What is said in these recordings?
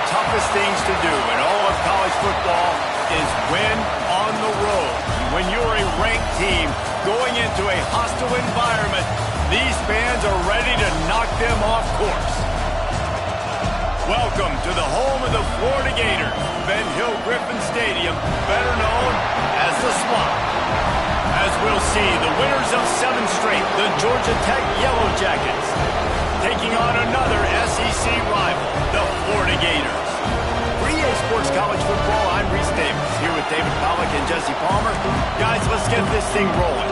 toughest things to do in all of college football is win on the road. When you're a ranked team going into a hostile environment, these fans are ready to knock them off course. Welcome to the home of the Florida Gators, Ben Hill Griffin Stadium, better known as the Swamp. As we'll see, the winners of 7 straight, the Georgia Tech Yellow Jackets, taking on another SEC rival, the Florida Gators. For EA Sports College Football, I'm Reese Davis, here with David Pollack and Jesse Palmer. Guys, let's get this thing rolling.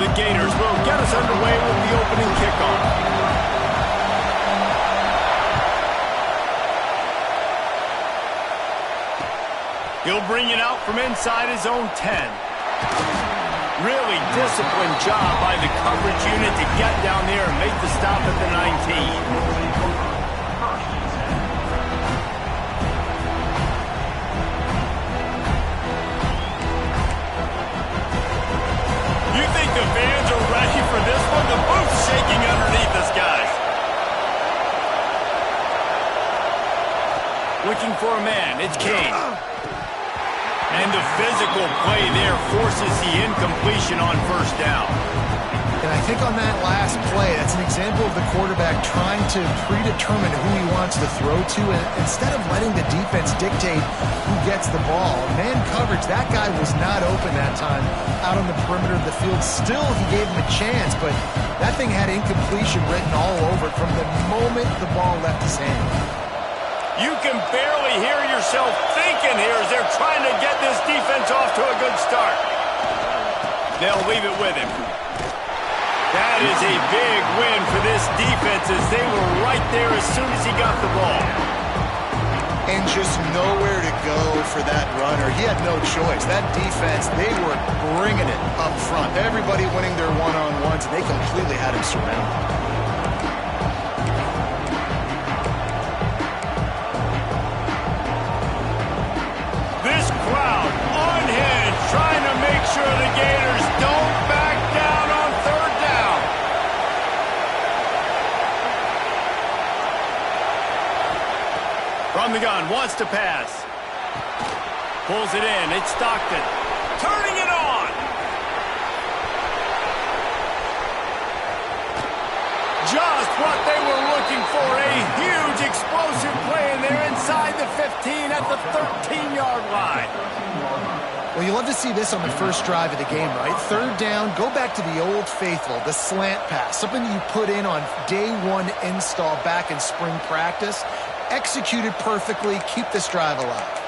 The Gators will get us underway with the opening kickoff. He'll bring it out from inside his own 10. Really disciplined job by the coverage unit to get down there and make the stop at the 19. You think the fans are ready for this one? The booth's shaking underneath us, guys. Looking for a man, it's Kane. And the physical play there forces the incompletion on first down. And I think on that last play, that's an example of the quarterback trying to predetermine who he wants to throw to, and instead of letting the defense dictate who gets the ball. Man coverage, that guy was not open that time out on the perimeter of the field. Still, he gave him a chance, but that thing had incompletion written all over it from the moment the ball left his hand. You can barely hear yourself thinking here as they're trying to get this defense off to a good start. They'll leave it with him. That is a big win for this defense as they were right there as soon as he got the ball. And just nowhere to go for that runner. He had no choice. That defense, they were bringing it up front. Everybody winning their one-on-ones, and they completely had him surrounded. Trying to make sure the Gators don't back down on third down. From the gun, wants to pass. Pulls it in, it's Stockton. Turning it on. Just what they were looking for, a huge explosive play, and they're inside the 15 at the 13-yard line. Well, you love to see this on the first drive of the game, right? Third down, go back to the old faithful, the slant pass, something you put in on day one install back in spring practice. Executed perfectly, keep this drive alive.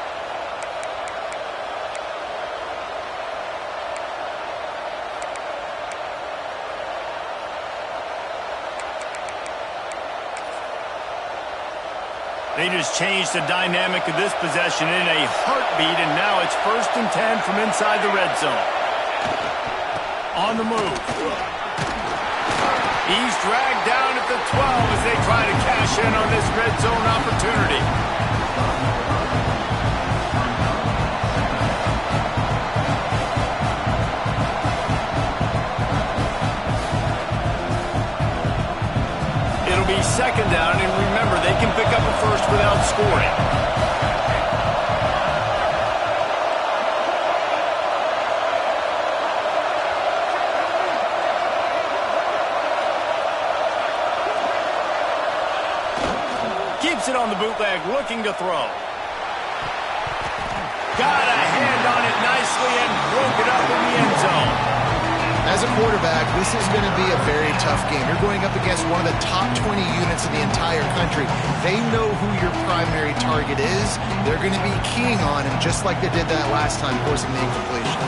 They just changed the dynamic of this possession in a heartbeat, and now it's 1st and 10 from inside the red zone. On the move. He's dragged down at the 12 as they try to cash in on this red zone opportunity. It'll be 2nd down, and remember, they can pick up a first without scoring. Keeps it on the bootleg, looking to throw. Got a hand on it nicely and broke it up in the end zone. As a quarterback, this is going to be a very tough game. You're going up against one of the top 20 units in the entire country. They know who your primary target is. They're going to be keying on him just like they did that last time, forcing the incompletion.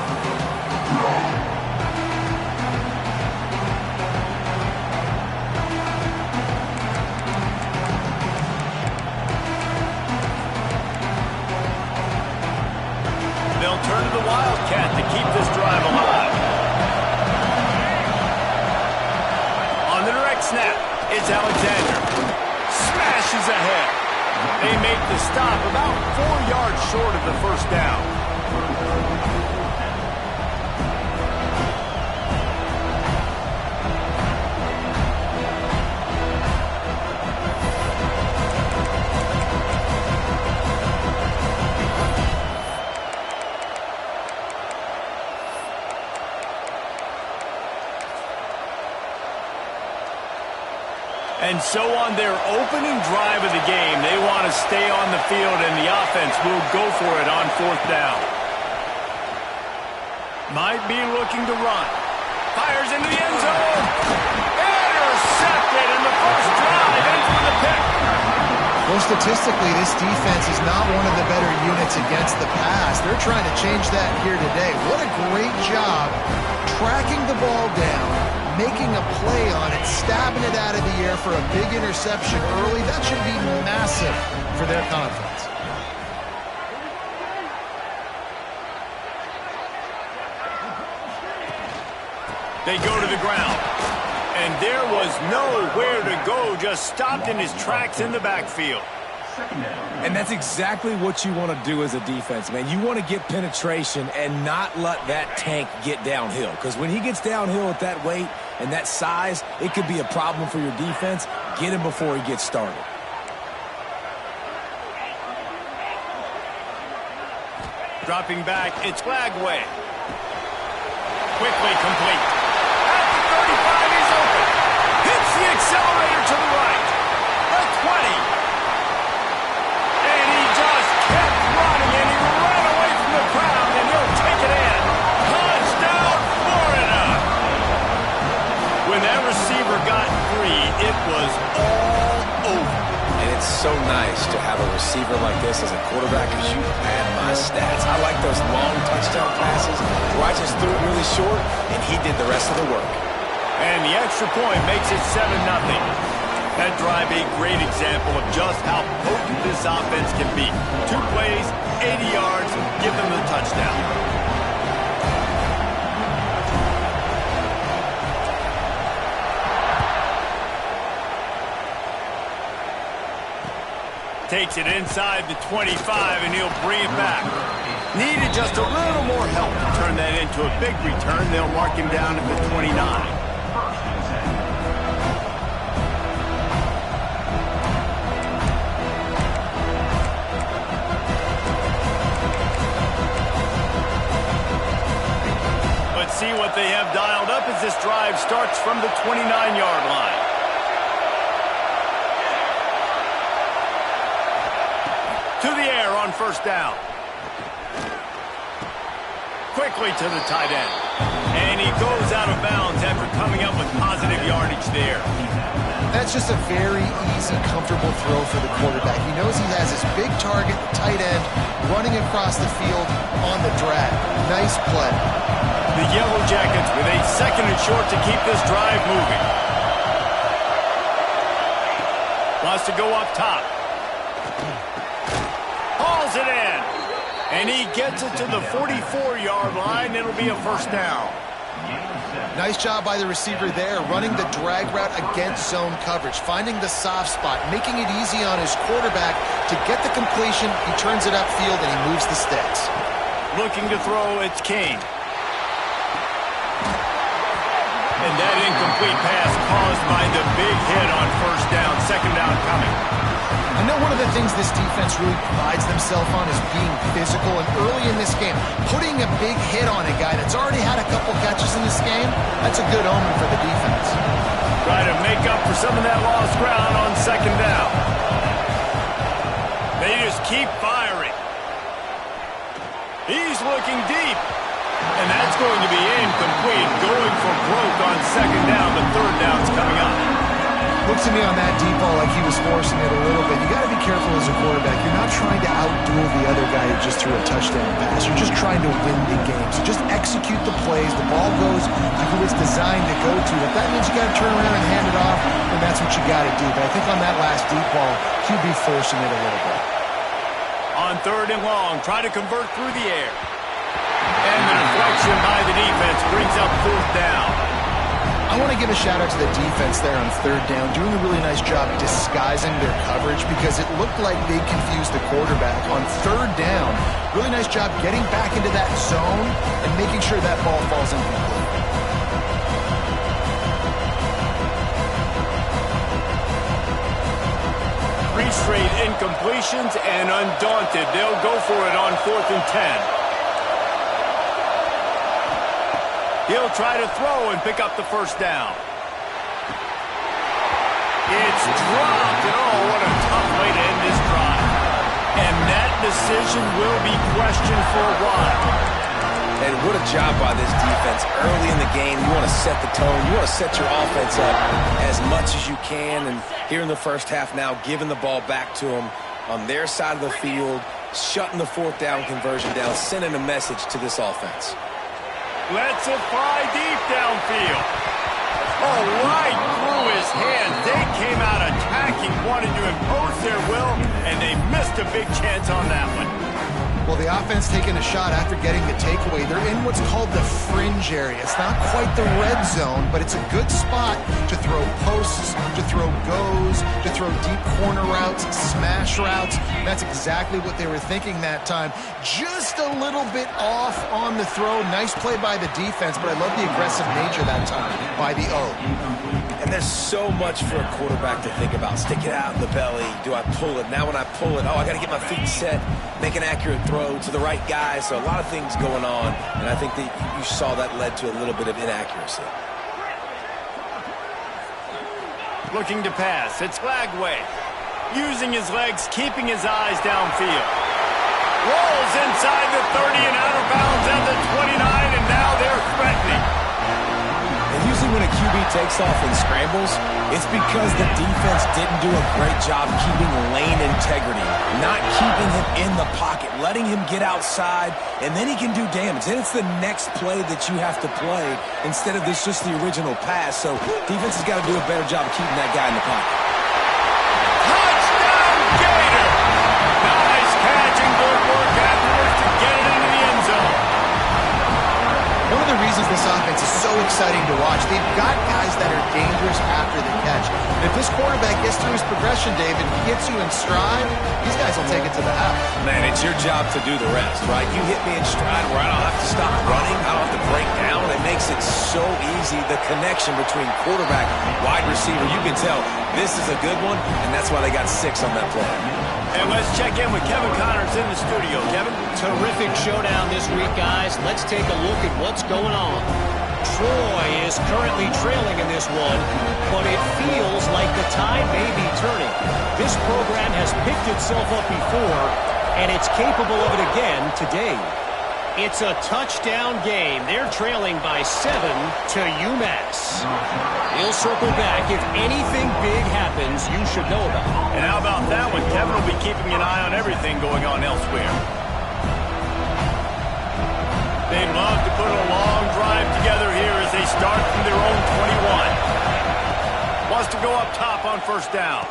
They'll turn to the Wildcat to keep this drive alive. Snap. It's Alexander. Smashes ahead. They make the stop about 4 yards short of the first down. And so on their opening drive of the game, they want to stay on the field, and the offense will go for it on 4th down. Might be looking to run. Fires into the end zone. Intercepted in the first drive. In for the pick. Well, statistically, this defense is not one of the better units against the pass. They're trying to change that here today. What a great job tracking the ball down, making a play on it, stabbing it out of the air for a big interception early. That should be massive for their conference. They go to the ground. And there was nowhere to go, just stopped in his tracks in the backfield. And that's exactly what you want to do as a defense, man. You want to get penetration and not let that tank get downhill. Because when he gets downhill at that weight and that size, it could be a problem for your defense. Get him before he gets started. Dropping back, it's Dawgyyyy. Quickly complete. At the 35, he's open. Hits the accelerator to the right. The 20. And he just kept running, and he ran away from the crowd, and he'll take it in. Touchdown, Florida. When that receiver got free, it was all over. And it's so nice to have a receiver like this as a quarterback because you pad my stats. I like those long touchdown passes where I just threw it really short, and he did the rest of the work. And the extra point makes it 7-0. That drive, a great example of just how potent this offense can be. 2 plays, 80 yards, give them the touchdown. Takes it inside the 25, and he'll bring it back. Needed just a little more help to turn that into a big return. They'll mark him down at the 29. Let's see what they have dialed up as this drive starts from the 29-yard line. To the air on 1st down. Quickly to the tight end. And he goes out of bounds after coming up with positive yardage there. That's just a very easy, comfortable throw for the quarterback. He knows he has his big target, the tight end, running across the field on the drag. Nice play. The Yellow Jackets with a 2nd and short to keep this drive moving. Wants to go up top. Hauls it in. And he gets it to the 44-yard line. It'll be a 1st down. Nice job by the receiver there, running the drag route against zone coverage, finding the soft spot, making it easy on his quarterback to get the completion. He turns it upfield, and he moves the sticks. Looking to throw, it's Kane. And that incomplete pass caused by the big hit on 1st down. 2nd down coming. I know one of the things this defense really prides themselves on is being physical, and early in this game, putting a big hit on a guy that's already had a couple catches in this game, that's a good omen for the defense. Try to make up for some of that lost ground on 2nd down. They just keep firing. He's looking deep. And that's going to be incomplete. Going for broke on 2nd down. The 3rd down's coming up. Looks to me on that deep ball like he was forcing it a little bit. You got to be careful as a quarterback. You're not trying to outduel the other guy who just threw a touchdown pass. You're just trying to win the game. So just execute the plays. The ball goes to who it's designed to go to. If that means you got to turn around and hand it off, then that's what you got to do. But I think on that last deep ball, he'd be forcing it a little bit. On 3rd and long, try to convert through the air. And the deflection by the defense brings up 4th down. I want to give a shout-out to the defense there on 3rd down, doing a really nice job disguising their coverage because it looked like they confused the quarterback. On 3rd down, really nice job getting back into that zone and making sure that ball falls incomplete. 3 straight incompletions, and undaunted, they'll go for it on 4th and 10. He'll try to throw and pick up the 1st down. It's dropped, and oh, what a tough way to end this drive. And that decision will be questioned for a while. And what a job by this defense. Early in the game, you want to set the tone. You want to set your offense up as much as you can. And here in the first half now, giving the ball back to them on their side of the field, shutting the fourth down conversion down, sending a message to this offense. Lets it fly deep downfield. Oh, right through his hands. They came out attacking, wanted to impose their will, and they missed a big chance on that one. Well, the offense taking a shot after getting the takeaway. They're in what's called the fringe area. It's not quite the red zone, but it's a good spot to throw posts, to throw goes, to throw deep corner routes, smash routes. That's exactly what they were thinking that time. Just a little bit off on the throw. Nice play by the defense, but I love the aggressive nature that time by the O. And there's so much for a quarterback to think about. Stick it out in the belly. Do I pull it? Now when I pull it, oh, I got to get my feet set, make an accurate throw to the right guy. So a lot of things going on, and I think that you saw that led to a little bit of inaccuracy. Looking to pass. It's Dawgyyyy. Using his legs, keeping his eyes downfield. Rolls inside the 30 and out of bounds at the 29, and now they're threatening. And usually when a QB takes off and scrambles, it's because the defense didn't do a great job keeping lane integrity, not keeping him in the pocket, letting him get outside, and then he can do damage. Then it's the next play that you have to play instead of this just the original pass. So defense has got to do a better job of keeping that guy in the pocket. Touchdown, Gator! Nice catch and good work afterwards to get it into the end zone. One of the reasons this offense is so exciting to watch, they've got guys that are dangerous after the catch. And if this quarterback gets through his progression, David, he gets you in stride, these guys will take it to the house. Man, it's your job to do the rest, right? You hit me in stride where I don't have to stop running, I don't have to break down. It makes it so easy, the connection between quarterback, wide receiver. You can tell this is a good one, and that's why they got 6 on that play. And let's check in with Kevin Connors in the studio. Kevin? Terrific showdown this week, guys. Let's take a look at what's going on. Troy is currently trailing in this one, but it feels like the tide may be turning. This program has picked itself up before, and it's capable of it again today. It's a touchdown game. They're trailing by 7 to UMass. He'll circle back. If anything big happens, you should know about it. And how about that one? Kevin will be keeping an eye on everything going on elsewhere. They'd love to put a long drive together here as they start from their own 21. Wants to go up top on first down.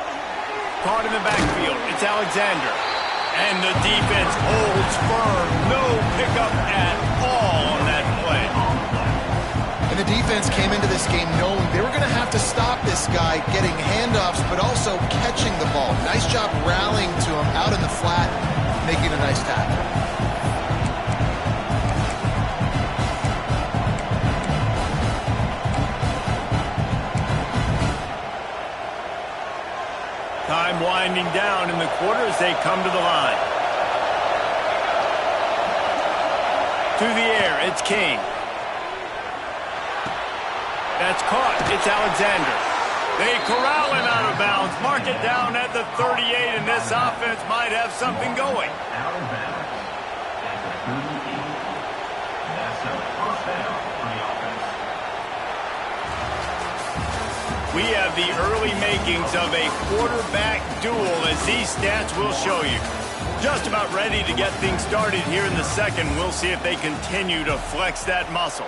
Caught in the backfield. It's Alexander. And the defense holds firm. No pickup at all on that play. And the defense came into this game knowing they were going to have to stop this guy getting handoffs, but also catching the ball. Nice job rallying to him out in the flat, making a nice tackle. Time winding down in the quarter as they come to the line. To the air, it's King. That's caught. It's Alexander. They corral him out of bounds. Mark it down at the 38, and this offense might have something going. We have the early makings of a quarterback duel, as these stats will show you. Just about ready to get things started here in the second. We'll see if they continue to flex that muscle.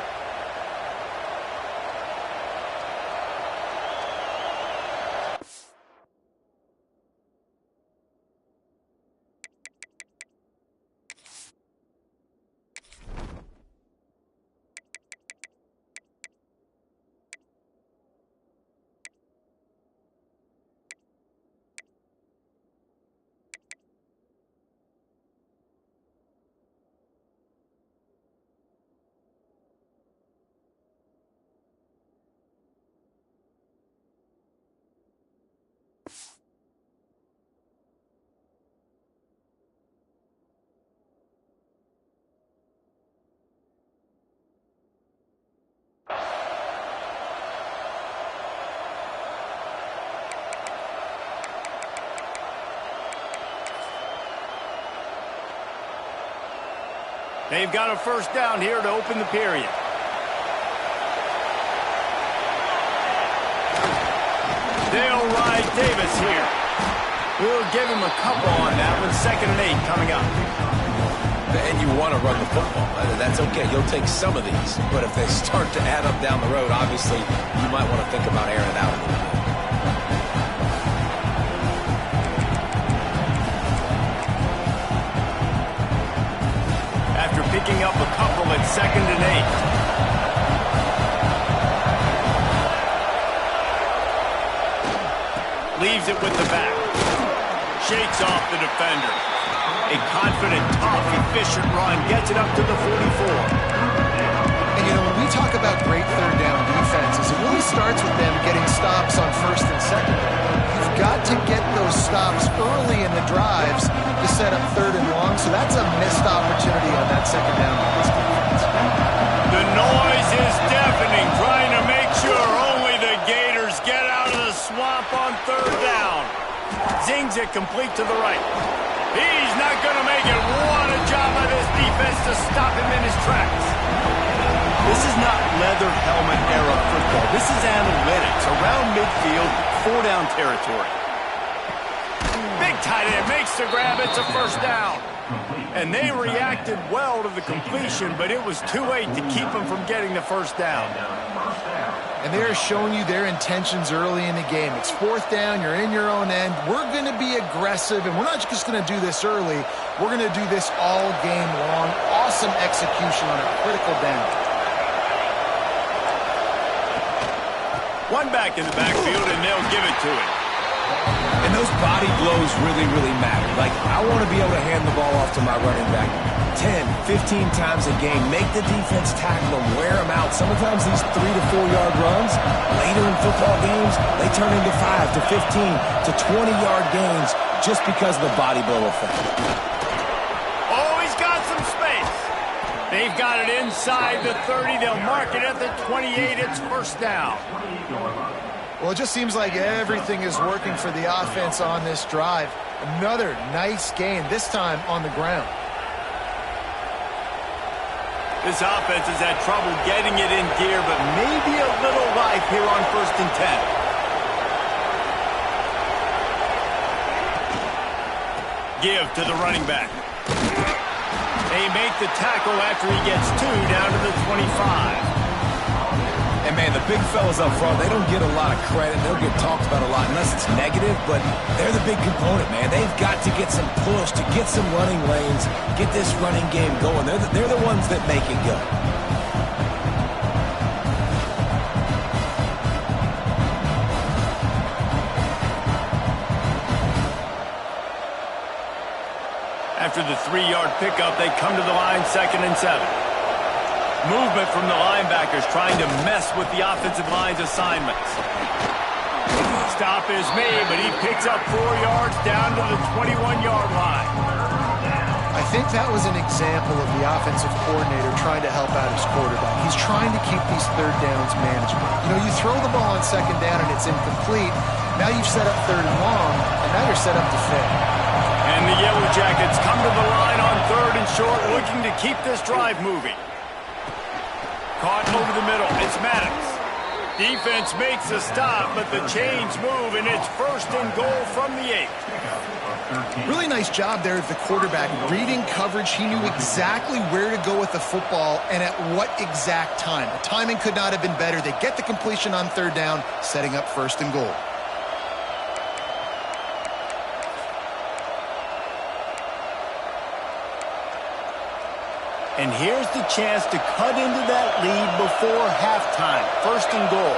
They've got a first down here to open the period. They'll ride Davis here. We'll give him a couple on that one. 2nd and 8 coming up. And you want to run the football. That's okay. You'll take some of these. But if they start to add up down the road, obviously, you might want to think about airing it out a little bit. After picking up a couple at 2nd and 8. Leaves it with the back. Shakes off the defender. A confident, tough, efficient run gets it up to the 44. And, you know, when we talk about great third down defenses, it really starts with them getting stops on 1st and 2nd. You've got to get those stops early in the drives to set up 3rd and long, so that's a missed opportunity on that 2nd down by this defense. The noise is deafening, trying to make sure only the Gators get out of the swamp on 3rd down. Zings it complete to the right. He's not going to make it. What a job by this defense to stop him in his tracks. This is not leather helmet era football. This is analytics around midfield, 4-down territory. Big tight end makes the grab. It's a first down. And they reacted well to the completion, but it was too late to keep them from getting the first down. And they're showing you their intentions early in the game. It's 4th down, you're in your own end. We're going to be aggressive, and we're not just going to do this early. We're going to do this all game long. Awesome execution on a critical down. One back in the backfield, and they'll give it to him. And those body blows really, really matter. Like, I want to be able to hand the ball off to my running back 10, 15 times a game. Make the defense tackle them, wear them out. Sometimes these 3 to 4 yard runs, later in football games, they turn into 5 to 15 to 20-yard gains just because of the body blow effect. Oh, he's got some space. They've got it inside the 30. They'll mark it at the 28. It's first down. Well, it just seems like everything is working for the offense on this drive. Another nice gain, this time on the ground. This offense has had trouble getting it in gear, but maybe a little life here on 1st and 10. Give to the running back. They make the tackle after he gets 2 down to the 25. And, man, the big fellas up front, they don't get a lot of credit. They'll get talked about a lot unless it's negative, but they're the big component, man. They've got to get some push, to get some running lanes, get this running game going. They're the ones that make it go. After the 3-yard pickup, they come to the line, 2nd and 7. Movement from the linebackers trying to mess with the offensive line's assignments. Stop is made, but he picks up 4 yards down to the 21-yard line. I think that was an example of the offensive coordinator trying to help out his quarterback. He's trying to keep these 3rd downs manageable. You know, you throw the ball on 2nd down and it's incomplete. Now you've set up 3rd and long, and now you're set up to fail. And the Yellow Jackets come to the line on 3rd and short, looking to keep this drive moving. Caught over the middle. It's Maddox. Defense makes a stop, but the chains move, and it's 1st and goal from the 8. Really nice job there of the quarterback. Reading coverage, he knew exactly where to go with the football and at what exact time. The timing could not have been better. They get the completion on 3rd down, setting up 1st and goal. And here's the chance to cut into that lead before halftime. 1st and goal.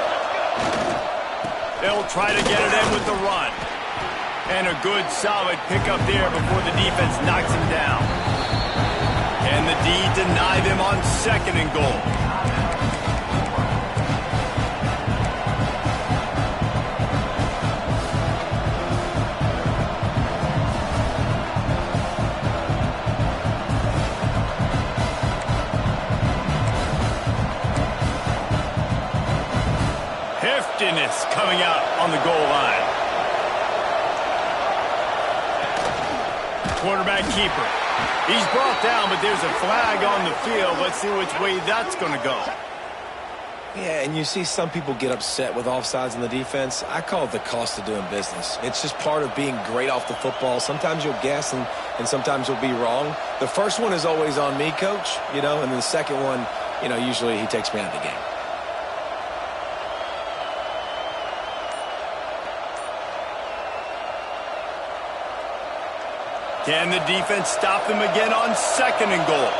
They'll try to get it in with the run. And a good, solid pickup there before the defense knocks him down. And the D deny them on 2nd and goal. Heftiness coming out on the goal line. Quarterback keeper. He's brought down, but there's a flag on the field. Let's see which way that's going to go. Yeah, and you see some people get upset with offsides in the defense. I call it the cost of doing business. It's just part of being great off the football. Sometimes you'll guess and sometimes you'll be wrong. The first one is always on me, Coach, and then the second one, usually he takes me out of the game. Can the defense stop them again on 2nd and goal?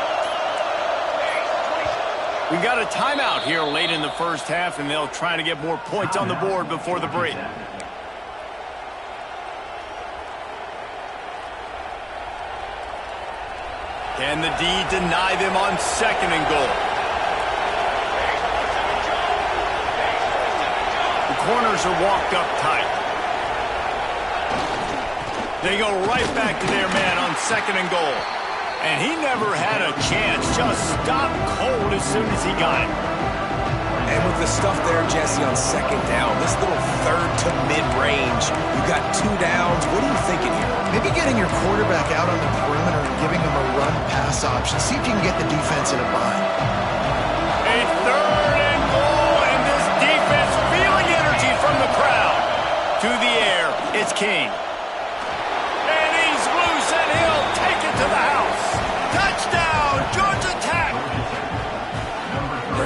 We got a timeout here late in the first half, and they'll try to get more points on the board before the break. Can the D deny them on 2nd and goal? The corners are walked up tight. They go right back to their man on 2nd and goal. And he never had a chance. Just stopped cold as soon as he got it. And with the stuff there, Jesse, on 2nd down, this little 3rd to mid-range, you got 2 downs. What are you thinking here? Maybe getting your quarterback out on the perimeter and giving him a run-pass option. See if you can get the defense in a bind. A 3rd and goal, and this defense feeling energy from the crowd. To the air, it's King. And he's loose, and he'll take it to the house. Touchdown, Georgia Tech!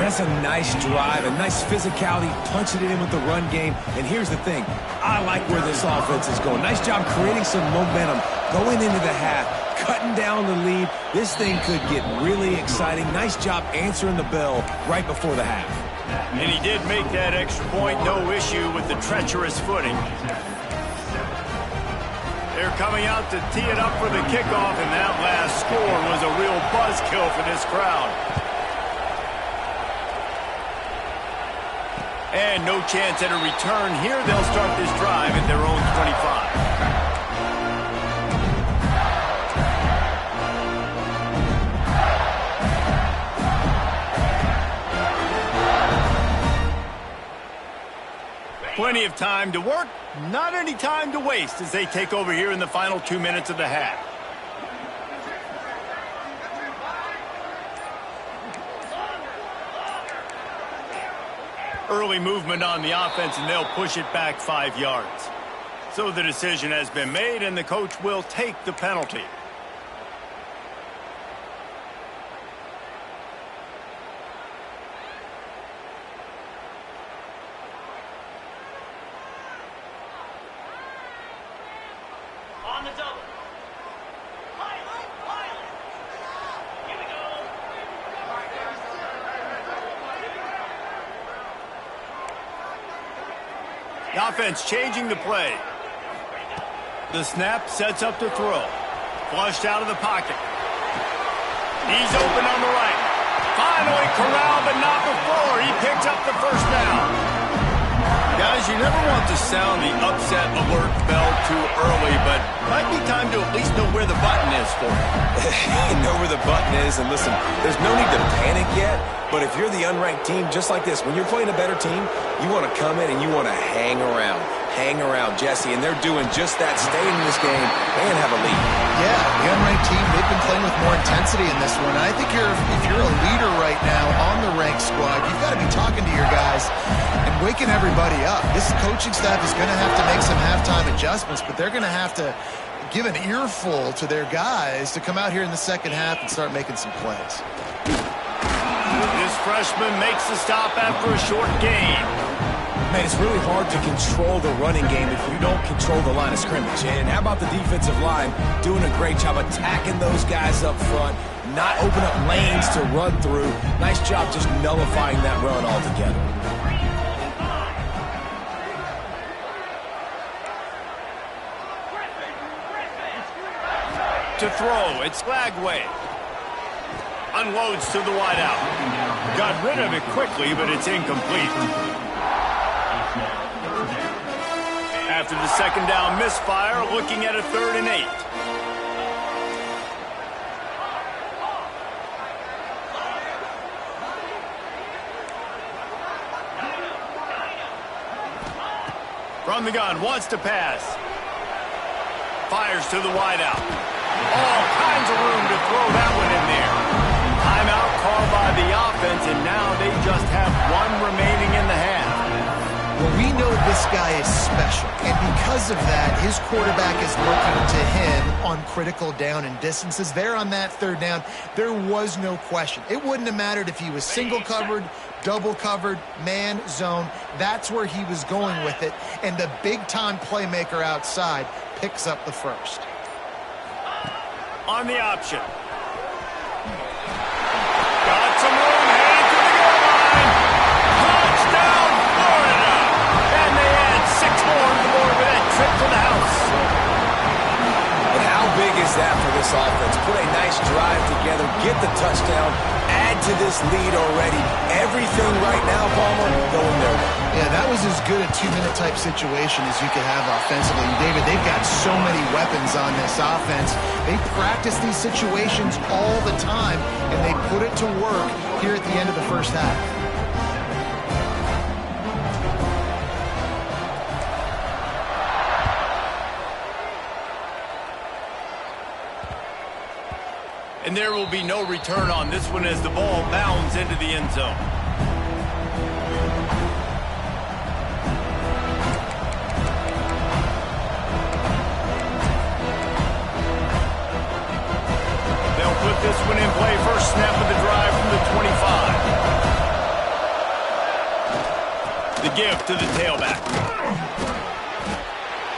That's a nice drive, a nice physicality, punching it in with the run game. And here's the thing. I like where this offense is going. Nice job creating some momentum, going into the half, cutting down the lead. This thing could get really exciting. Nice job answering the bell right before the half. And he did make that extra point, no issue with the treacherous footing. They're coming out to tee it up for the kickoff, and that last score was a real buzzkill for this crowd. And no chance at a return here. They'll start this drive at their own 25. Plenty of time to work, not any time to waste as they take over here in the final 2 minutes of the half. Early movement on the offense, and they'll push it back 5 yards. So the decision has been made, and the coach will take the penalty. On the double. Here we go. The offense changing the play. The snap sets up to throw. Flushed out of the pocket. He's open on the right. Finally corralled, but not before. He picks up the first down. Guys, you never want to sound the upset alert bell too early, but might be time to at least know where the button is for you. Know where the button is, and listen, there's no need to panic yet, but if you're the unranked team, just like this, when you're playing a better team, you want to come in and you want to hang around, Jesse, and they're doing just that, staying in this game and have a lead. Yeah, the unranked team, they've been playing with more intensity in this one. I think if you're a leader right now on the ranked squad, you've got to be talking to your guys and waking everybody up. This coaching staff is going to have to make some halftime adjustments, but they're going to have to give an earful to their guys to come out here in the second half and start making some plays. This freshman makes the stop after a short gain. Man, it's really hard to control the running game if you don't control the line of scrimmage. And how about the defensive line doing a great job attacking those guys up front, not open up lanes to run through. Nice job just nullifying that run altogether. To throw, it's Lagway. Unloads to the wideout. Got rid of it quickly, but it's incomplete. After the second down misfire, looking at a 3rd and 8. From the gun, wants to pass. Fires to the wideout. All kinds of room This guy is special, and because of that, his quarterback is looking to him on critical down and distances. There on that third down, there was no question. It wouldn't have mattered if he was single covered, double covered, man, zone. That's where he was going with it, and the big-time playmaker outside picks up the first. On the option. Got some room, headed to the goal line. Touchdown, Florida! And they add 6 more on the board with that trip to the house. And how big is that for this offense? Put a nice drive together, get the touchdown, add to this lead already. Everything right now, Palmer, going their way. Yeah, that was as good a 2-minute type situation as you could have offensively. And David, they've got so many weapons on this offense. They practice these situations all the time, and they put it to work here at the end of the first half. And there will be no return on this one as the ball bounds into the end zone. They'll put this one in play. First snap of the drive from the 25. The give to the tailback.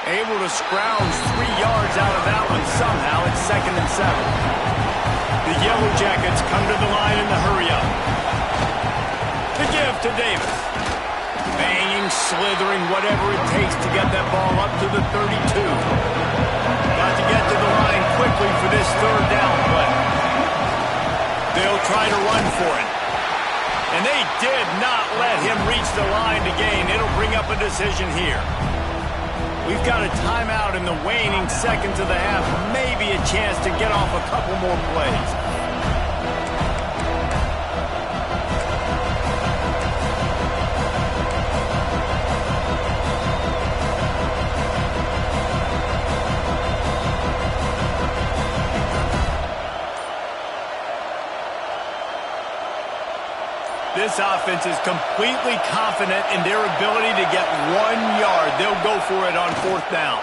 Able to scrounge 3 yards out of that one somehow. It's 2nd and 7. The Yellow Jackets come to the line in the hurry-up. The give to Davis. Banging, slithering, whatever it takes to get that ball up to the 32. Got to get to the line quickly for this third down play. They'll try to run for it. And they did not let him reach the line to gain. It'll bring up a decision here. We've got a timeout in the waning seconds of the half. Maybe a chance to get off a couple more plays. This offense is completely confident in their ability to get 1 yard. They'll go for it on 4th down.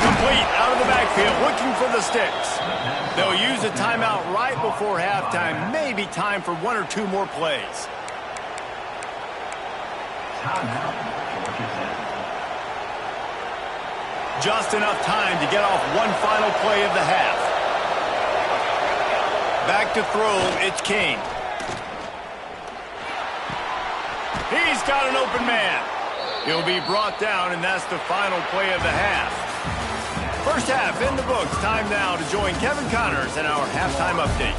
Complete out of the backfield, looking for the sticks. They'll use a timeout right before halftime. Maybe time for 1 or 2 more plays. Just enough time to get off one final play of the half. Back to throw, it's King. He's got an open man. He'll be brought down, and that's the final play of the half. First half in the books. Time now to join Kevin Connors in our halftime update.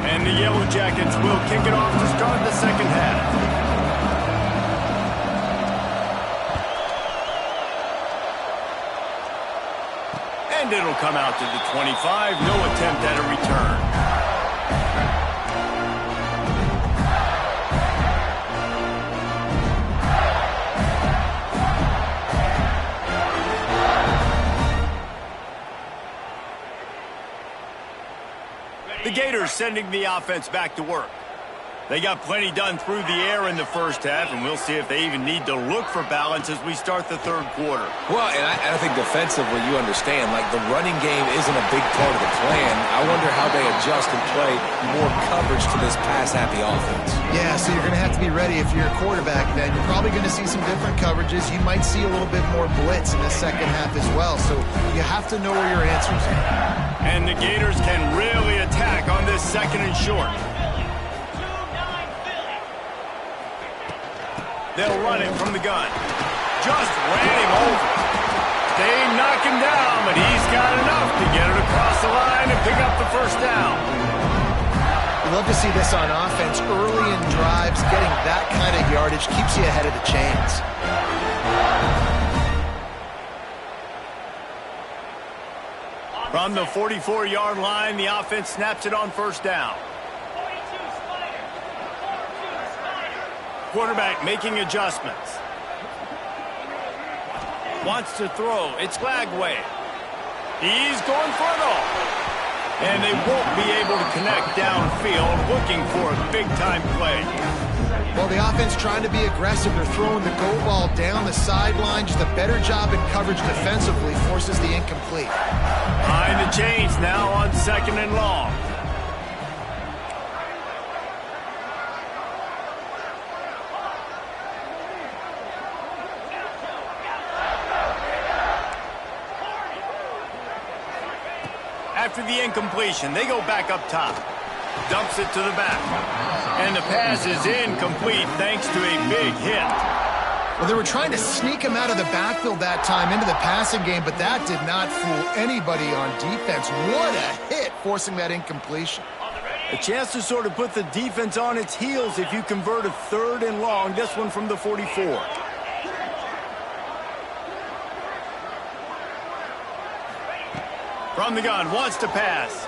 And the Yellow Jackets will kick it off to start the second half. And it'll come out to the 25. No attempt at a return. The Gators sending the offense back to work. They got plenty done through the air in the first half, and we'll see if they even need to look for balance as we start the third quarter. Well, and I think defensively, you understand, like the running game isn't a big part of the plan. I wonder how they adjust and play more coverage to this pass-happy offense. Yeah, so you're going to have to be ready if you're a quarterback then. You're probably going to see some different coverages. You might see a little bit more blitz in the second half as well, so you have to know where your answers are. And the Gators can really attack on this 2nd and short. They'll run it from the gun. Just ran him over. They knock him down, but he's got enough to get it across the line and pick up the first down. You love to see this on offense. Early in drives, getting that kind of yardage keeps you ahead of the chains. From the 44-yard line, the offense snaps it on first down. Quarterback making adjustments. Wants to throw. It's Dawgyyyy. He's going for it all. And they won't be able to connect downfield, looking for a big-time play. Well, the offense trying to be aggressive. They're throwing the go ball down the sideline. Just a better job in coverage defensively forces the incomplete. Behind the chains now on 2nd and long. After the incompletion, they go back up top. Dumps it to the back. And the pass is incomplete thanks to a big hit. Well, they were trying to sneak him out of the backfield that time into the passing game, but that did not fool anybody on defense. What a hit, forcing that incompletion. A chance to sort of put the defense on its heels if you convert a 3rd and long. This one from the 44. From the gun, wants to pass.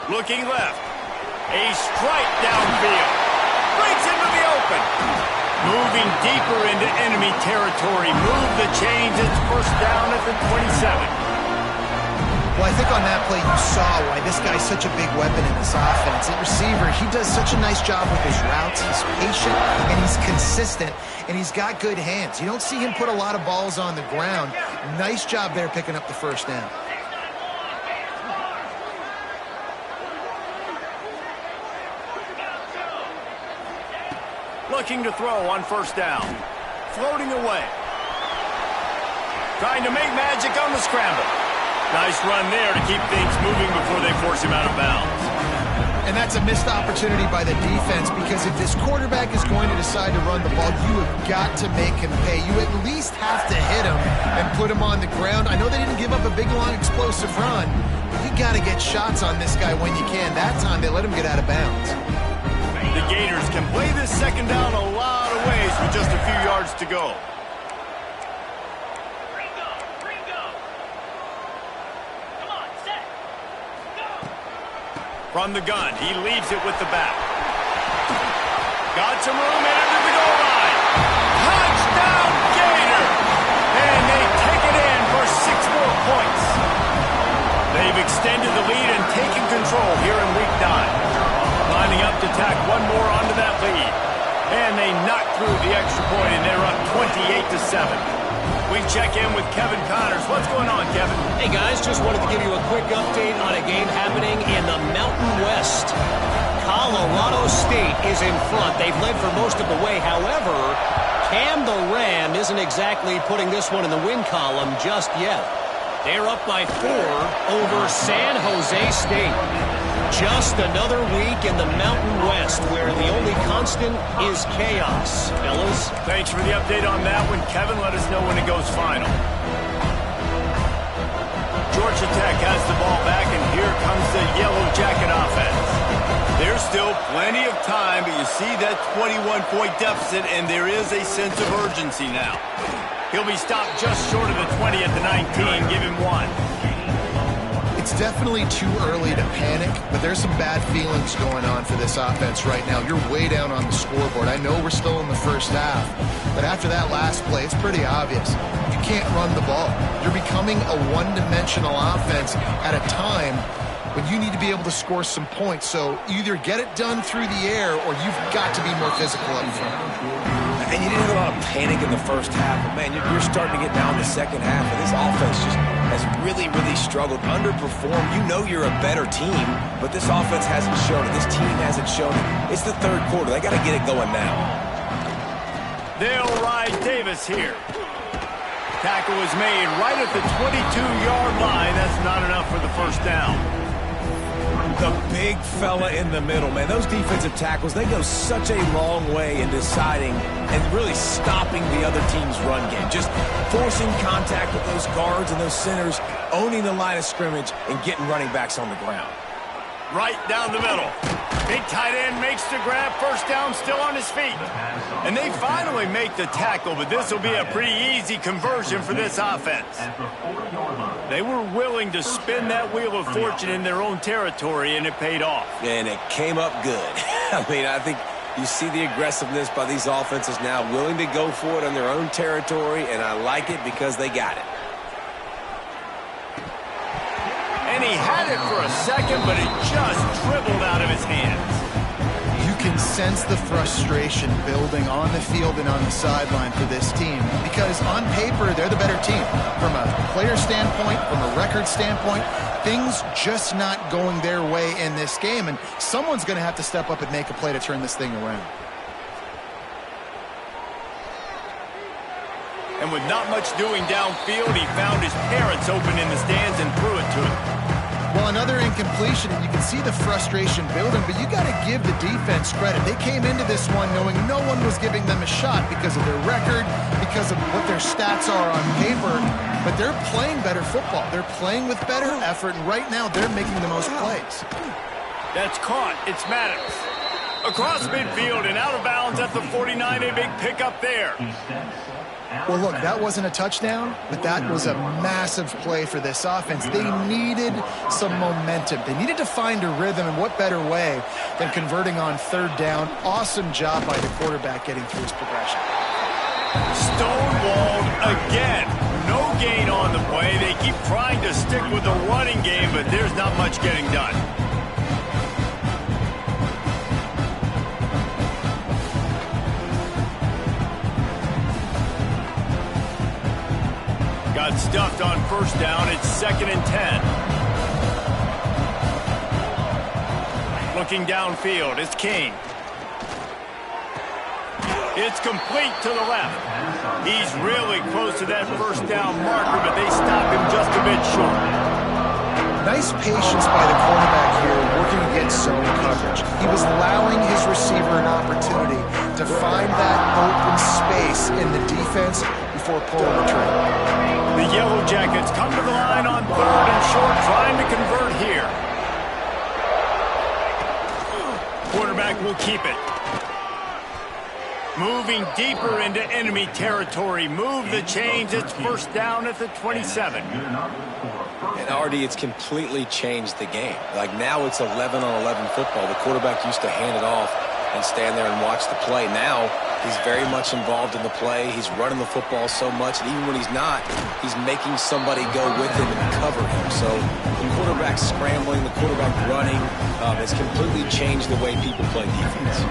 Looking left. A strike downfield. Breaks into the open. Moving deeper into enemy territory. Move the chains. It's 1st down at the 27. Well, I think on that play you saw why this guy's such a big weapon in this offense. At receiver, he does such a nice job with his routes. He's patient, and he's consistent, and he's got good hands. You don't see him put a lot of balls on the ground. Nice job there picking up the 1st down. Looking to throw on 1st down. Floating away. Trying to make magic on the scramble. Nice run there to keep things moving before they force him out of bounds. And that's a missed opportunity by the defense, because if this quarterback is going to decide to run the ball, you have got to make him pay. You at least have to hit him and put him on the ground. I know they didn't give up a big, long, explosive run, but you got to get shots on this guy when you can. That time, they let him get out of bounds. The Gators can play this 2nd down a lot of ways with just a few yards to go. Come on, set. Go. From the gun, he leaves it with the back. Got some room and into the goal line. Touchdown, Gator! And they take it in for 6 more points. They've extended the lead and taken control here in Week 9. Lining up to tack one more onto that lead. And they knock through the extra point, and they're up 28-7. We check in with Kevin Connors. What's going on, Kevin? Hey, guys, just wanted to give you a quick update on a game happening in the Mountain West. Colorado State is in front. They've led for most of the way. However, Cam the Ram isn't exactly putting this one in the win column just yet. They're up by 4 over San Jose State. Just another week in the Mountain West where the only constant is chaos. Fellas? Thanks for the update on that one, Kevin. Let us know when it goes final. Georgia Tech has the ball back, and here comes the Yellow Jacket offense. There's still plenty of time, but you see that 21-point deficit, and there is a sense of urgency now. He'll be stopped just short of the 20 at the 19. Give him 1. It's definitely too early to panic, but there's some bad feelings going on for this offense right now. You're way down on the scoreboard. I know we're still in the 1st half, but after that last play, it's pretty obvious. You can't run the ball. You're becoming a one-dimensional offense at a time when you need to be able to score some points. So either get it done through the air, or you've got to be more physical up front. And you didn't have a lot of panic in the 1st half, but man, you're starting to get down the 2nd half, and this offense just has really, really struggled, underperformed. You know you're a better team, but this offense hasn't shown it. This team hasn't shown it. It's the 3rd quarter. They got to get it going now. They'll ride Davis here. Tackle was made right at the 22-yard line. That's not enough for the 1st down. The big fella in the middle, man. Those defensive tackles, they go such a long way in deciding and really stopping the other team's run game. Just forcing contact with those guards and those centers, owning the line of scrimmage, and getting running backs on the ground. Right down the middle. Big tight end makes the grab. 1st down, still on his feet. And they finally make the tackle, but this will be a pretty easy conversion for this offense. They were willing to spin that wheel of fortune in their own territory, and it paid off. And it came up good. I mean, I think You see the aggressiveness by these offenses now, willing to go for it on their own territory, and I like it because they got it. And he had it for a second, but it just dribbled out of his hands. You can sense the frustration building on the field and on the sideline for this team because on paper, they're the better team. From a player standpoint, from a record standpoint, things just not going their way in this game, and someone's going to have to step up and make a play to turn this thing around. And with not much doing downfield, he found his parents open in the stands and threw it to him. Well, another incompletion, and you can see the frustration building, but you got to give the defense credit. They came into this one knowing no one was giving them a shot because of their record, because of what their stats are on paper, but they're playing better football. They're playing with better effort, and right now they're making the most plays. That's caught. It's Maddox. Across midfield and out of bounds at the 49, a big pickup there. Well, look, that wasn't a touchdown, but that was a massive play for this offense. They needed some momentum. They needed to find a rhythm, and what better way than converting on third down. Awesome job by the quarterback getting through his progression. Stonewalled again. No gain on the play. They keep trying to stick with the running game, but there's not much getting done. Got stuffed on first down. It's 2nd and 10. Looking downfield, it's King. It's complete to the left. He's really close to that first down marker, but they stop him just a bit short. Nice patience by the quarterback here, working against zone coverage. He was allowing his receiver an opportunity to find that open space in the defense before pulling the trigger. The Yellow Jackets come to the line on 3rd and short, trying to convert here. Quarterback will keep it. Moving deeper into enemy territory. Move the chains. It's first down at the 27. And Artie, it's completely changed the game. Like now it's 11-on-11 football. The quarterback used to hand it off and stand there and watch the play. Now he's very much involved in the play. He's running the football so much, and even when he's not, he's making somebody go with him and cover him. So the quarterback scrambling, the quarterback running, has completely changed the way people play defense.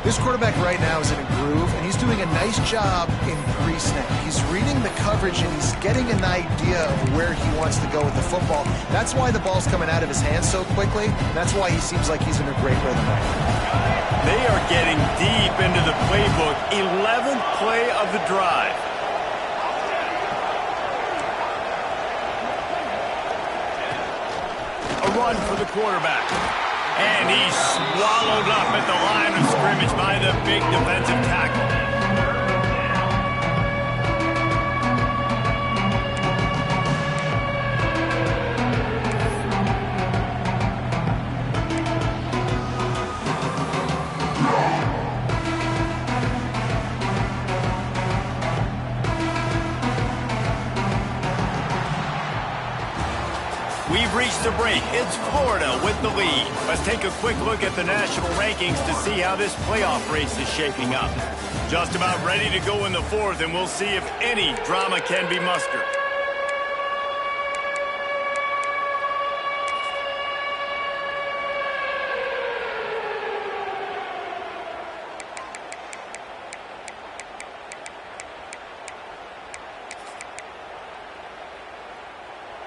This quarterback right now is in a groove, and he's doing a nice job in pre-snap. He's reading the coverage, and he's getting an idea of where he wants to go with the football. That's why the ball's coming out of his hands so quickly. That's why he seems like he's in a great rhythm right now. They are getting deep into the playbook. 11th play of the drive. A run for the quarterback. And he's swallowed up at the line of scrimmage by the big defensive tackle. We've reached the break. It's Florida with the lead. Let's take a quick look at the national rankings to see how this playoff race is shaping up. Just about ready to go in the 4th, and we'll see if any drama can be mustered.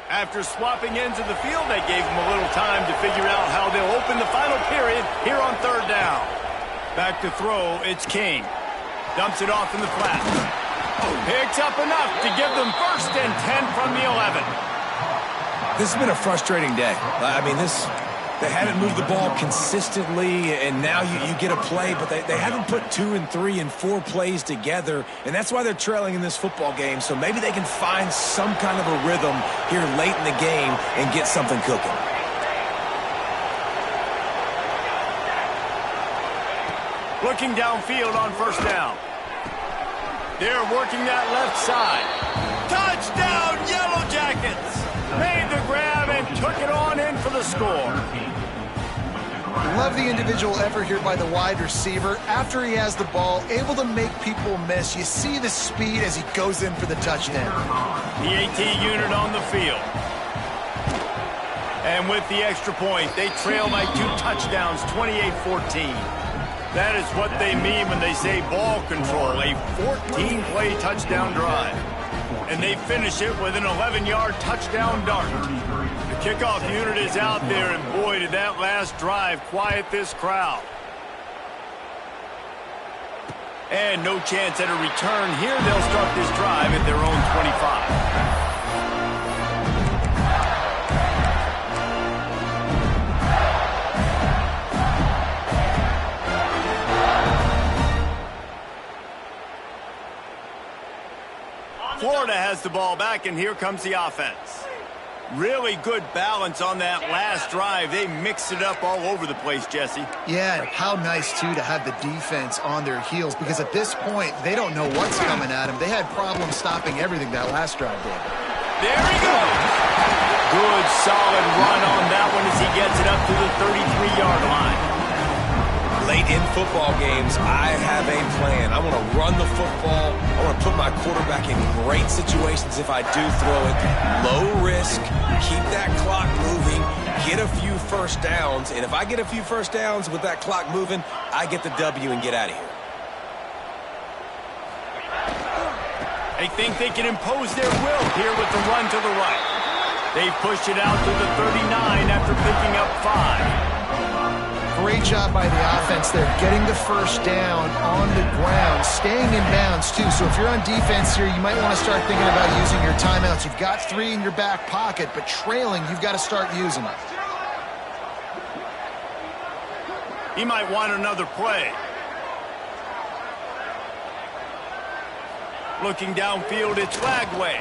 After swapping ends of the field, they gave them a little time to figure out how they'll open the final period here on 3rd down. Back to throw, it's King. Dumps it off in the flat. Picks up enough to give them 1st and 10 from the 11. This has been a frustrating day. I mean, they haven't moved the ball consistently, and now you get a play, but they haven't put 2 and 3 and 4 plays together, and that's why they're trailing in this football game. So maybe they can find some kind of a rhythm here late in the game and get something cooking. Looking downfield on 1st down. They're working that left side. Touchdown, Yellow Jackets! Made the grab and took it on in for the score. love the individual effort here by the wide receiver. After he has the ball, able to make people miss. You see the speed as he goes in for the touchdown. The AT unit on the field. And with the extra point, they trail by 2 touchdowns, 28-14. That is what they mean when they say ball control, a 14-play touchdown drive. And they finish it with an 11-yard touchdown dart. The kickoff unit is out there, and boy, did that last drive quiet this crowd. And no chance at a return here. They'll start this drive at their own 25. Florida has the ball back, and here comes the offense. Really good balance on that last drive. They mixed it up all over the place, Jesse. Yeah, how nice, too, to have the defense on their heels, because at this point, they don't know what's coming at them. They had problems stopping everything that last drive, David. There he goes. Good, solid run on that one as he gets it up to the 33-yard line. Late in football games, I have a plan. I want to run the football. I want to put my quarterback in great situations if I do throw it. Low risk, keep that clock moving, get a few first downs. And if I get a few first downs with that clock moving, I get the W and get out of here. They think they can impose their will here with the run to the right. They've pushed it out to the 39 after picking up 5. Great job by the offense there, getting the first down on the ground, staying in bounds, too. So if you're on defense here, you might want to start thinking about using your timeouts. You've got 3 in your back pocket, but trailing, you've got to start using them. He might want another play. Looking downfield, it's Lagway.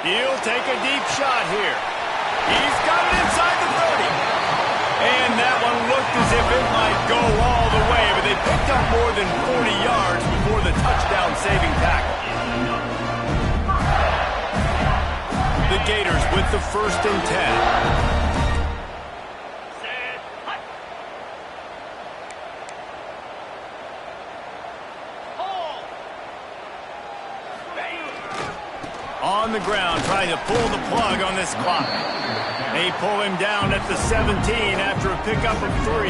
He'll take a deep shot here. He's got it inside the 30. And that one looked as if it might go all the way, but they picked up more than 40 yards before the touchdown-saving tackle. The Gators with the 1st and 10. On the ground, trying to pull the plug on this clock. They pull him down at the 17 after a pickup of 3.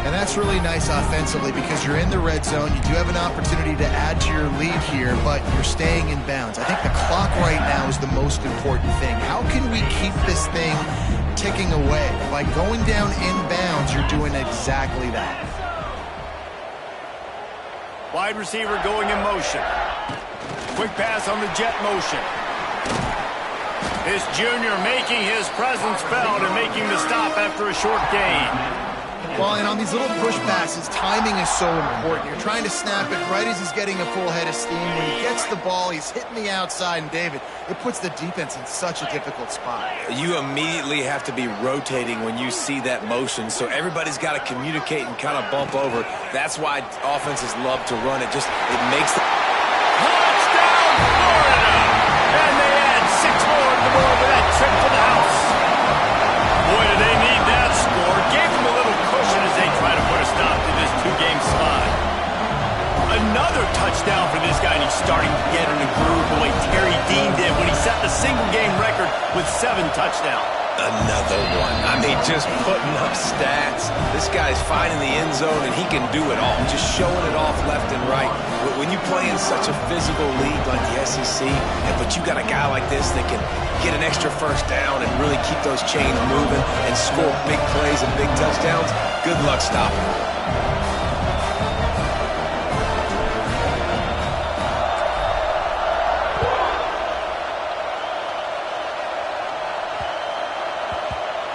And that's really nice offensively because you're in the red zone. You do have an opportunity to add to your lead here, but you're staying in bounds. I think the clock right now is the most important thing. How can we keep this thing ticking away? By going down in bounds, you're doing exactly that. Wide receiver going in motion. Quick pass on the jet motion. This junior making his presence felt and making the stop after a short gain. Well, and on these little push passes, timing is so important. You're trying to snap it right as he's getting a full head of steam. When he gets the ball, he's hitting the outside, and David, it puts the defense in such a difficult spot. You immediately have to be rotating when you see that motion, so everybody's got to communicate and kind of bump over. That's why offenses love to run it. It makes the... Touchdown, Florida! And they add 6 more to the board with that trip to the house. Boy, do they need that score. Gave them a little cushion as they try to put a stop to this 2-game slide. Another touchdown for this guy, and he's starting to get in a groove the way Terry Dean did when he set the single-game record with 7 touchdowns. Another one. I mean, just putting up stats. This guy's finding the end zone, and he can do it all. Just showing it off left and right. When you play in such a physical league like the SEC, but you got a guy like this that can get an extra first down and really keep those chains moving and score big plays and big touchdowns, good luck stopping him.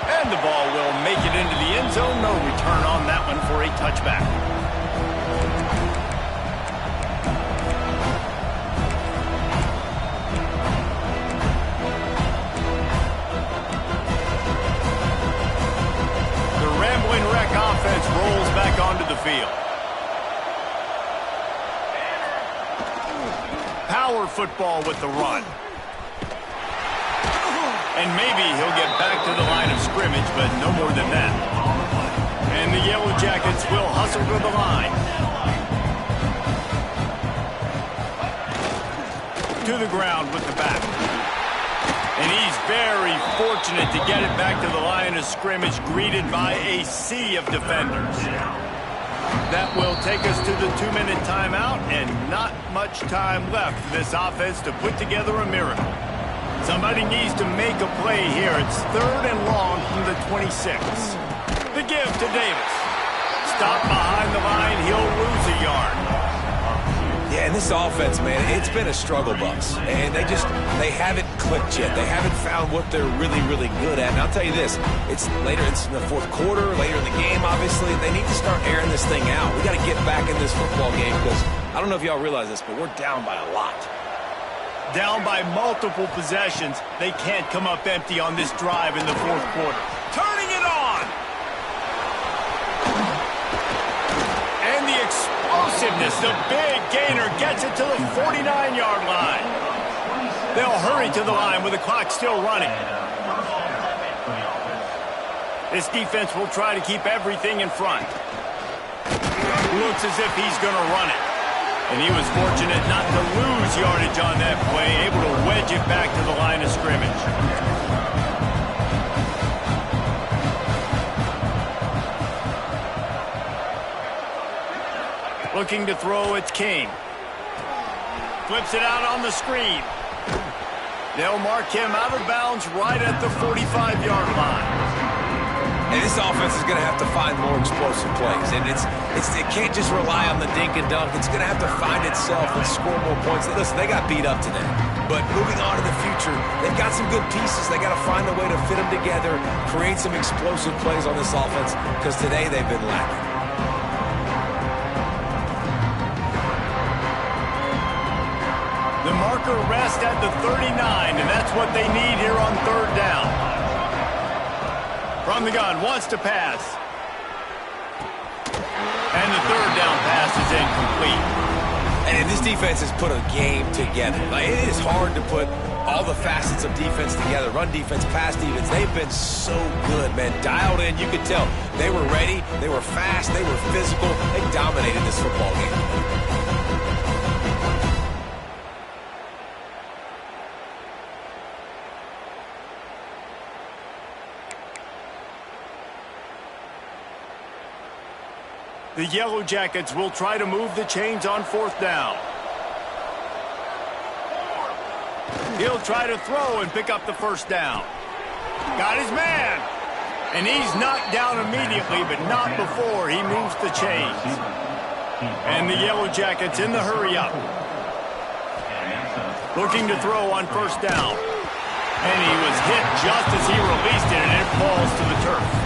And the ball will make it into the end zone. No return on that one for a touchback. The Rambling Wreck offense rolls back onto the field. Power football with the run. And maybe he'll get back to the line of scrimmage, but no more than that. will hustle to the line. To the ground with the back. And he's very fortunate to get it back to the line of scrimmage, greeted by a sea of defenders. That will take us to the 2-minute timeout, and not much time left for this offense to put together a miracle. Somebody needs to make a play here. It's 3rd and long from the 26. The give to Davis. Stop behind the line. He'll lose a yard. Yeah, and this offense, man, it's been a struggle bus. And they haven't clicked yet. They haven't found what they're really, really good at. And I'll tell you this, it's in the 4th quarter, later in the game, obviously. They need to start airing this thing out. We got to get back in this football game because I don't know if y'all realize this, but we're down by a lot. Down by multiple possessions. They can't come up empty on this drive in the 4th quarter. Turning it on! And the explosiveness, the big gainer gets it to the 49-yard line. They'll hurry to the line with the clock still running. This defense will try to keep everything in front. Looks as if he's going to run it. And he was fortunate not to lose yardage on that play, able to wedge it back to the line of scrimmage. Looking to throw, it's King. Flips it out on the screen. They'll mark him out of bounds right at the 45-yard line. And this offense is going to have to find more explosive plays. And it can't just rely on the dink and dunk. It's going to have to find itself and score more points. Listen, they got beat up today. But moving on to the future, they've got some good pieces. They got to find a way to fit them together, create some explosive plays on this offense, because today they've been lacking. The marker rests at the 39, and that's what they need here on 3rd down. From the gun, wants to pass. And the 3rd down pass is incomplete. And this defense has put a game together. Like, it is hard to put all the facets of defense together. Run defense, pass defense. They've been so good, man. Dialed in, you could tell. They were ready, they were fast, they were physical. They dominated this football game. The Yellow Jackets will try to move the chains on 4th down. He'll try to throw and pick up the 1st down. Got his man. And he's knocked down immediately, but not before he moves the chains. And the Yellow Jackets in the hurry up. Looking to throw on 1st down. And he was hit just as he released it, and it falls to the turf.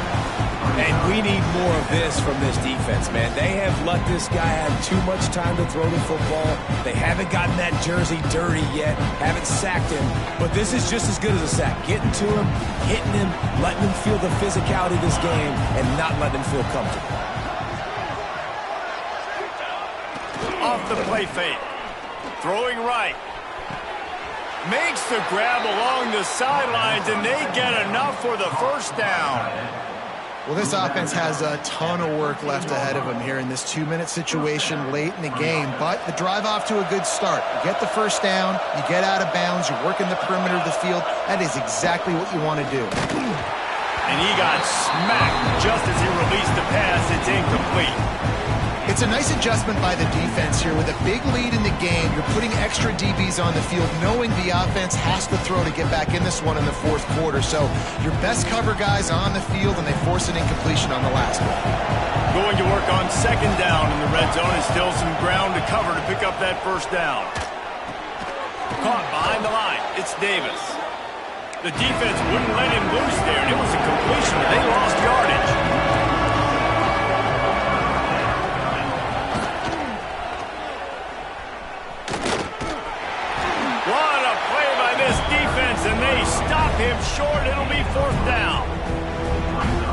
And we need more of this from this defense, man. They have let this guy have too much time to throw the football. They haven't gotten that jersey dirty yet, haven't sacked him. But this is just as good as a sack. Getting to him, hitting him, letting him feel the physicality of this game, and not letting him feel comfortable. Off the play fake. Throwing right. Makes the grab along the sidelines, and they get enough for the 1st down. Well, this offense has a ton of work left ahead of them here in this 2-minute situation late in the game, but the drive off to a good start. You get the 1st down, you get out of bounds, you're working the perimeter of the field. That is exactly what you want to do. And he got smacked just as he released the pass. It's incomplete. It's a nice adjustment by the defense here. With a big lead in the game, you're putting extra DBs on the field, knowing the offense has to throw to get back in this one in the 4th quarter. So your best cover guys on the field, and they force an incompletion on the last one. Going to work on 2nd down in the red zone, and still some ground to cover to pick up that 1st down. Caught behind the line. It's Davis. The defense wouldn't let him loose there, and it was a completion. They lost yardage. And they stop him short. It'll be 4th down.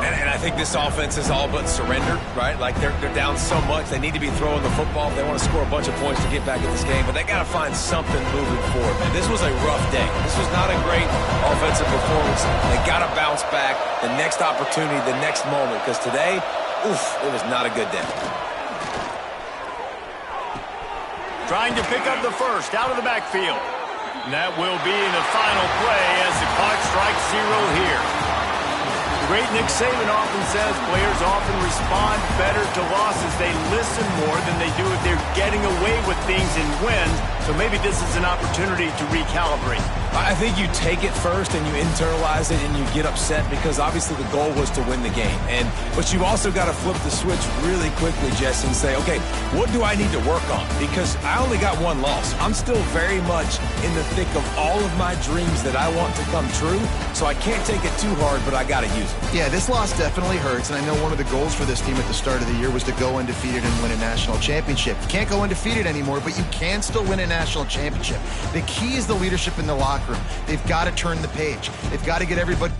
And I think this offense is all but surrendered, right? Like, they're down so much. They need to be throwing the football if they want to score a bunch of points to get back in this game. But they got to find something moving forward, man. This was a rough day. This was not a great offensive performance. They got to bounce back the next opportunity, the next moment. Because today, Oof, it was not a good day. Trying to pick up the first out of the backfield. And that will be the final play as the clock strikes 0 here. The great Nick Saban often says players often respond better to losses. They listen more than they do if they're getting away with things in wins. So maybe this is an opportunity to recalibrate. I think you take it first and you internalize it and you get upset because obviously the goal was to win the game. But you also got to flip the switch really quickly, Jesse, and say, okay, what do I need to work on? Because I only got one loss. I'm still very much in the thick of all of my dreams that I want to come true. So I can't take it too hard, but I got to use it. Yeah, this loss definitely hurts, and I know one of the goals for this team at the start of the year was to go undefeated and win a national championship. You can't go undefeated anymore, but you can still win a national championship. The key is the leadership in the locker room. They've got to turn the page. They've got to get everybody...